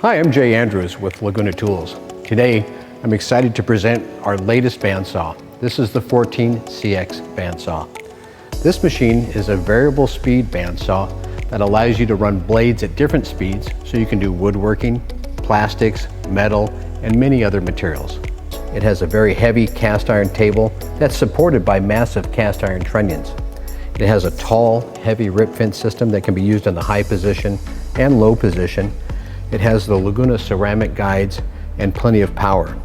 Hi, I'm Jay Andrews with Laguna Tools. Today, I'm excited to present our latest bandsaw. This is the 14CX Bandsaw. This machine is a variable speed bandsaw that allows you to run blades at different speeds so you can do woodworking, plastics, metal, and many other materials. It has a very heavy cast iron table that's supported by massive cast iron trunnions. It has a tall, heavy rip fence system that can be used in the high position and low position. It has the Laguna ceramic guides and plenty of power.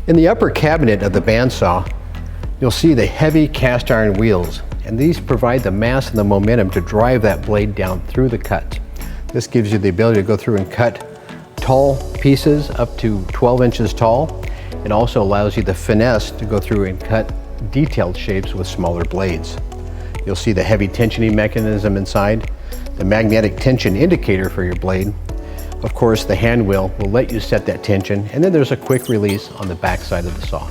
In the upper cabinet of the bandsaw, you'll see the heavy cast iron wheels, and these provide the mass and the momentum to drive that blade down through the cut. This gives you the ability to go through and cut tall pieces up to 12 inches tall. It also allows you the finesse to go through and cut detailed shapes with smaller blades. You'll see the heavy tensioning mechanism inside, the magnetic tension indicator for your blade. Of course, the hand wheel will let you set that tension, and then there's a quick release on the back side of the saw.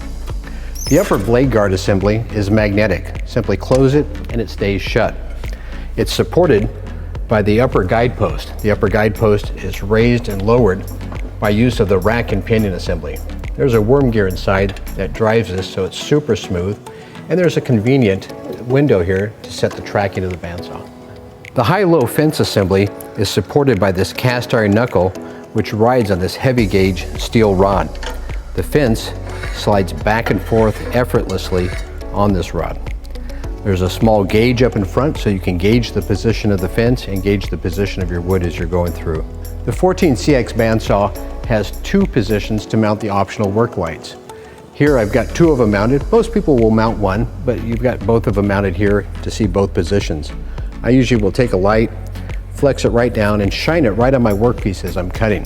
The upper blade guard assembly is magnetic. Simply close it and it stays shut. It's supported by the upper guide post. The upper guide post is raised and lowered by use of the rack and pinion assembly. There's a worm gear inside that drives this so it's super smooth, and there's a convenient window here to set the tracking of the bandsaw. The high-low fence assembly is supported by this cast iron knuckle, which rides on this heavy gauge steel rod. The fence slides back and forth effortlessly on this rod. There's a small gauge up in front so you can gauge the position of the fence and gauge the position of your wood as you're going through. The 14CX bandsaw has two positions to mount the optional work lights. Here I've got two of them mounted. Most people will mount one, but you've got both of them mounted here to see both positions. I usually will take a light, flex it right down, and shine it right on my workpiece as I'm cutting.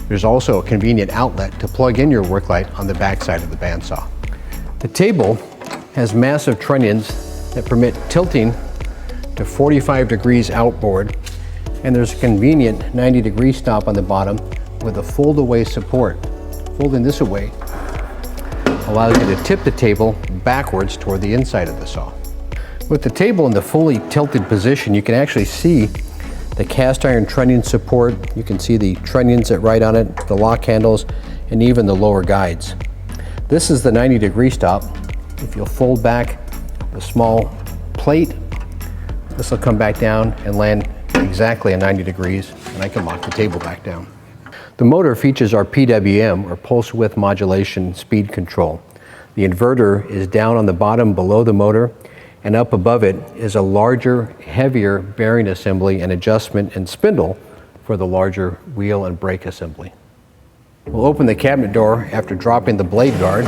There's also a convenient outlet to plug in your work light on the back side of the bandsaw. The table has massive trunnions that permit tilting to 45 degrees outboard, and there's a convenient 90-degree stop on the bottom with a fold-away support. Folding this away allows you to tip the table backwards toward the inside of the saw. With the table in the fully tilted position, you can actually see the cast iron trunnion support. You can see the trunnions that ride on it, the lock handles, and even the lower guides. This is the 90-degree stop. If you'll fold back the small plate, this will come back down and land exactly at 90 degrees, and I can lock the table back down. The motor features our PWM, or pulse width modulation speed control. The inverter is down on the bottom below the motor, and up above it is a larger, heavier bearing assembly and adjustment and spindle for the larger wheel and brake assembly. We'll open the cabinet door after dropping the blade guard.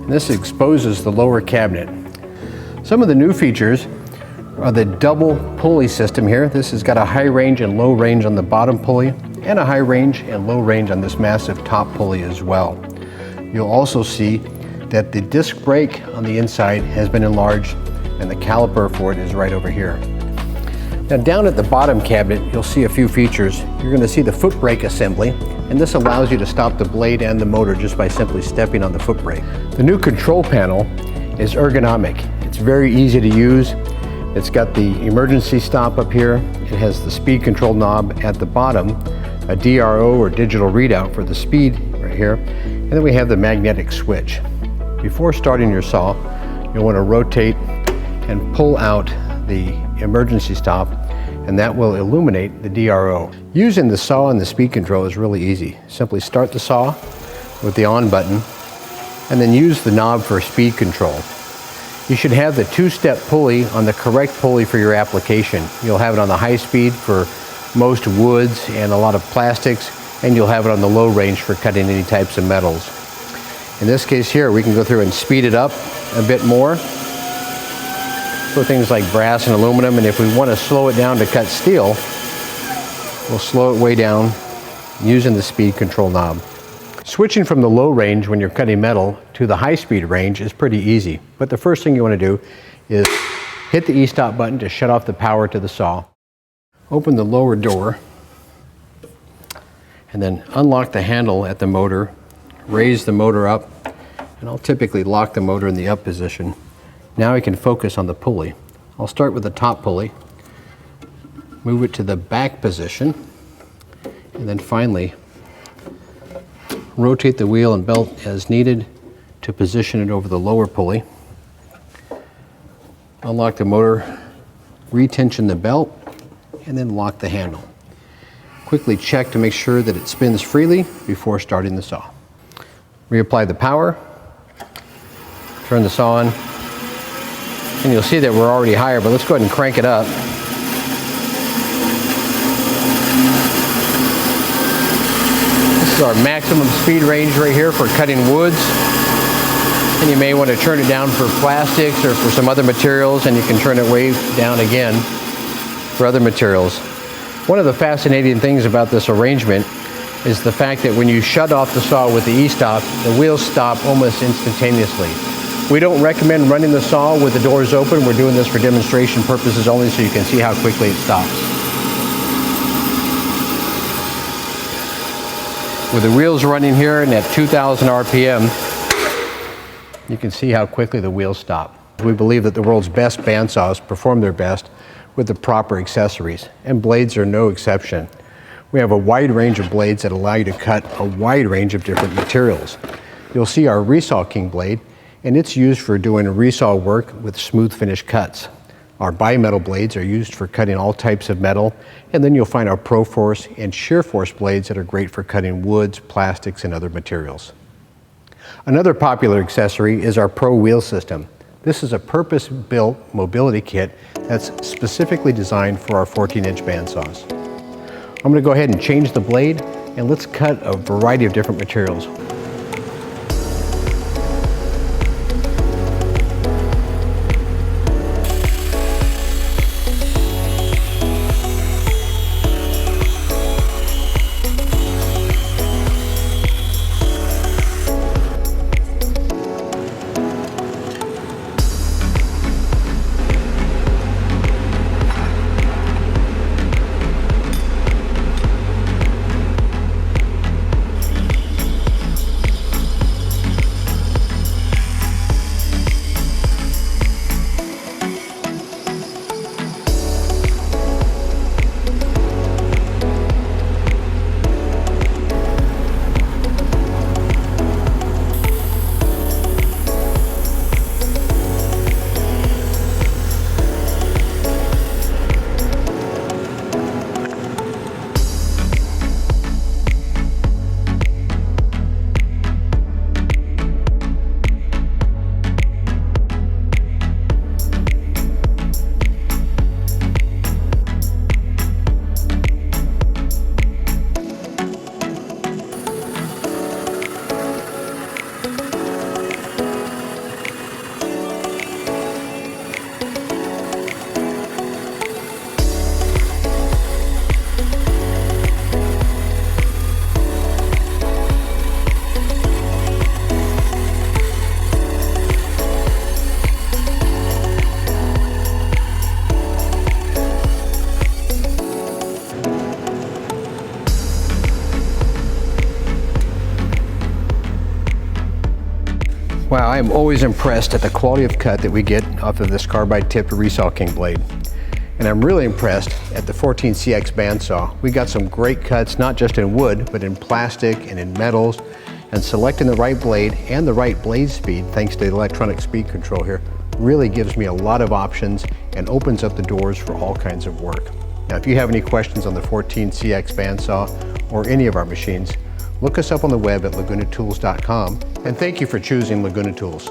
And this exposes the lower cabinet. Some of the new features are the double pulley system here. This has got a high range and low range on the bottom pulley, and a high range and low range on this massive top pulley as well. You'll also see that the disc brake on the inside has been enlarged, and the caliper for it is right over here. Now down at the bottom cabinet, you'll see a few features. You're going to see the foot brake assembly, and this allows you to stop the blade and the motor just by simply stepping on the foot brake. The new control panel is ergonomic. It's very easy to use. It's got the emergency stop up here. It has the speed control knob at the bottom, a DRO or digital readout for the speed right here, and then we have the magnetic switch. Before starting your saw, you'll want to rotate and pull out the emergency stop, and that will illuminate the DRO. Using the saw and the speed control is really easy. Simply start the saw with the on button, and then use the knob for speed control. You should have the two-step pulley on the correct pulley for your application. You'll have it on the high speed for most woods and a lot of plastics, and you'll have it on the low range for cutting any types of metals. In this case here, we can go through and speed it up a bit more for things like brass and aluminum, and if we want to slow it down to cut steel, we'll slow it way down using the speed control knob. Switching from the low range when you're cutting metal to the high speed range is pretty easy, but the first thing you want to do is hit the e-stop button to shut off the power to the saw, open the lower door, and then unlock the handle at the motor, raise the motor up, and I'll typically lock the motor in the up position. Now I can focus on the pulley. I'll start with the top pulley, move it to the back position, and then finally rotate the wheel and belt as needed to position it over the lower pulley. Unlock the motor, retension the belt, and then lock the handle. Quickly check to make sure that it spins freely before starting the saw. Reapply the power, turn the saw on, and you'll see that we're already higher, but let's go ahead and crank it up. This is our maximum speed range right here for cutting woods. And you may want to turn it down for plastics or for some other materials, and you can turn it way down again for other materials. One of the fascinating things about this arrangement is the fact that when you shut off the saw with the e-stop, the wheels stop almost instantaneously. We don't recommend running the saw with the doors open. We're doing this for demonstration purposes only so you can see how quickly it stops. With the wheels running here and at 2,000 RPM, you can see how quickly the wheels stop. We believe that the world's best bandsaws perform their best with the proper accessories, and blades are no exception. We have a wide range of blades that allow you to cut a wide range of different materials. You'll see our Resaw King blade, and it's used for doing resaw work with smooth finish cuts. Our bimetal blades are used for cutting all types of metal, and then you'll find our Pro Force and Shear Force blades that are great for cutting woods, plastics, and other materials. Another popular accessory is our Pro Wheel System. This is a purpose-built mobility kit that's specifically designed for our 14-inch bandsaws. I'm going to go ahead and change the blade, and let's cut a variety of different materials. Wow, I am always impressed at the quality of cut that we get off of this carbide tipped Resaw King blade. And I'm really impressed at the 14CX Bandsaw. We got some great cuts, not just in wood, but in plastic and in metals. And selecting the right blade and the right blade speed, thanks to the electronic speed control here, really gives me a lot of options and opens up the doors for all kinds of work. Now, if you have any questions on the 14CX Bandsaw or any of our machines, look us up on the web at lagunatools.com, and thank you for choosing Laguna Tools.